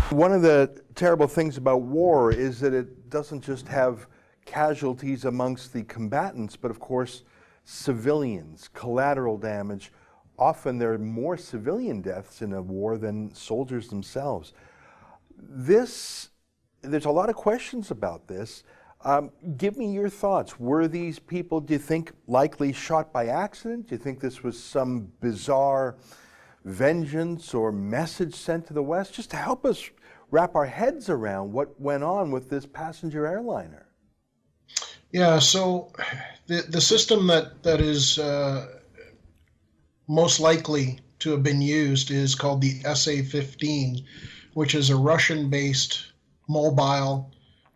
One of the terrible things about war is that it doesn't just have casualties amongst the combatants, but of course civilians, collateral damage. Often there are more civilian deaths in a war than soldiers themselves. There's a lot of questions about this. Give me your thoughts. Were these people, do you think, likely shot by accident? Do you think this was some bizarre vengeance or message sent to the West? Just to help us wrap our heads around what went on with this passenger airliner. Yeah, so the system that is most likely to have been used is called the SA-15, which is a Russian-based mobile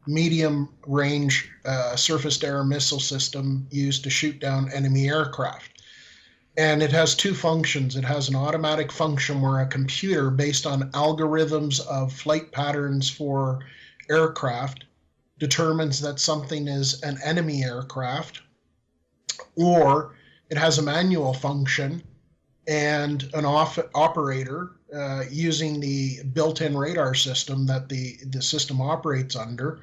medium-range surface-to-air missile system used to shoot down enemy aircraft. And it has two functions. It has an automatic function where a computer, based on algorithms of flight patterns for aircraft, determines that something is an enemy aircraft, or it has a manual function and an operator using the built-in radar system that the system operates under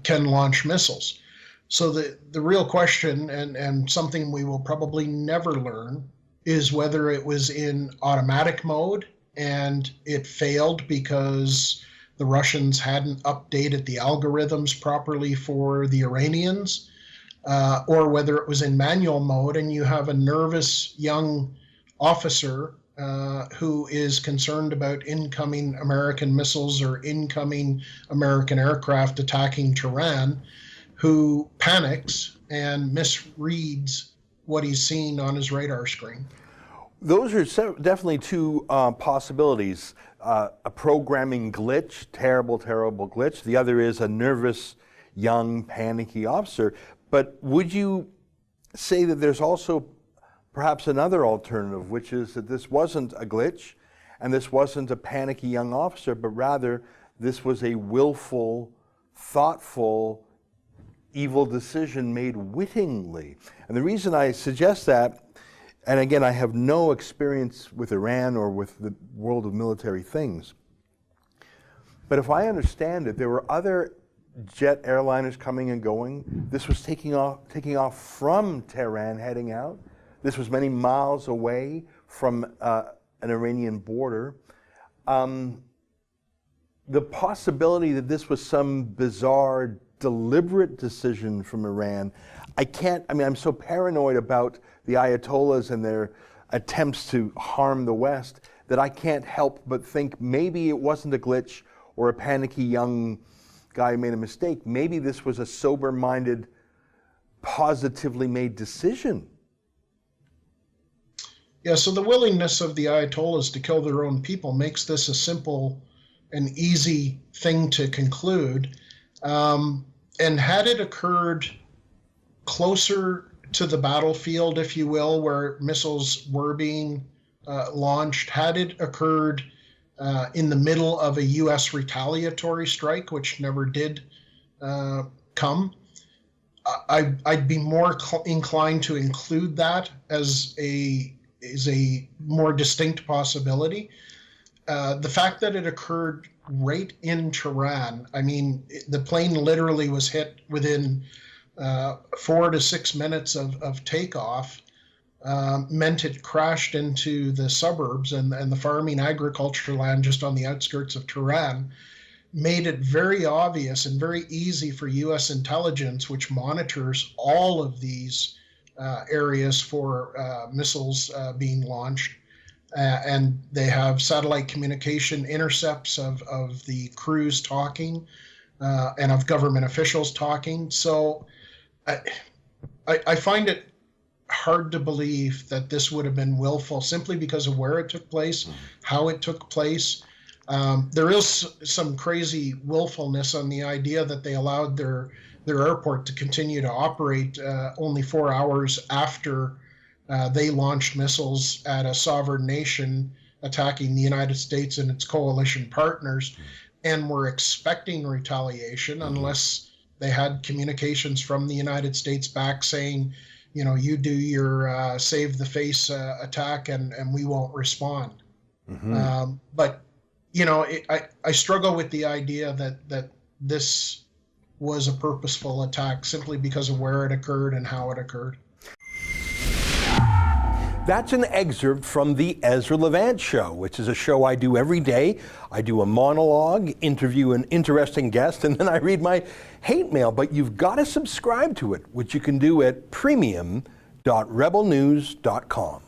can launch missiles. So the real question, and something we will probably never learn, is whether it was in automatic mode and it failed because the Russians hadn't updated the algorithms properly for the Iranians, or whether it was in manual mode and you have a nervous young officer who is concerned about incoming American missiles or incoming American aircraft attacking Tehran, who panics and misreads what he's seen on his radar screen. Those are definitely two possibilities. A programming glitch, terrible glitch. The other is a nervous, young, panicky officer. But would you say that there's also perhaps another alternative, which is that this wasn't a glitch and this wasn't a panicky young officer, but rather this was a willful, thoughtful, evil decision made wittingly? And the reason I suggest that, and again, I have no experience with Iran or with the world of military things, but if I understand it, there were other jet airliners coming and going. This was taking off from Tehran, heading out. This was many miles away from an Iranian border. The possibility that this was some bizarre, deliberate decision from Iran, I'm so paranoid about the Ayatollahs and their attempts to harm the West that I can't help but think maybe it wasn't a glitch or a panicky young guy who made a mistake. Maybe this was a sober-minded, positively made decision. Yeah, so the willingness of the Ayatollahs to kill their own people makes this a simple and easy thing to conclude. And had it occurred closer to the battlefield, if you will, where missiles were being launched, had it occurred in the middle of a U.S. retaliatory strike, which never did come, I'd be more inclined to include that as a more distinct possibility. The fact that it occurred right in Tehran, the plane literally was hit within 4 to 6 minutes of takeoff, meant it crashed into the suburbs and the farming agriculture land just on the outskirts of Tehran, made it very obvious and very easy for U.S. intelligence, which monitors all of these areas for missiles being launched, and they have satellite communication intercepts of the crews talking and of government officials talking. So I find it hard to believe that this would have been willful simply because of where it took place, how it took place. There is some crazy willfulness on the idea that they allowed their airport to continue to operate only 4 hours after they launched missiles at a sovereign nation attacking the United States and its coalition partners, and were expecting retaliation unless they had communications from the United States back saying, you do your save the face attack and we won't respond. But I struggle with the idea that this was a purposeful attack simply because of where it occurred and how it occurred. That's an excerpt from the Ezra Levant Show, which is a show I do every day. I do a monologue, interview an interesting guest, and then I read my hate mail. But you've got to subscribe to it, which you can do at premium.rebelnews.com.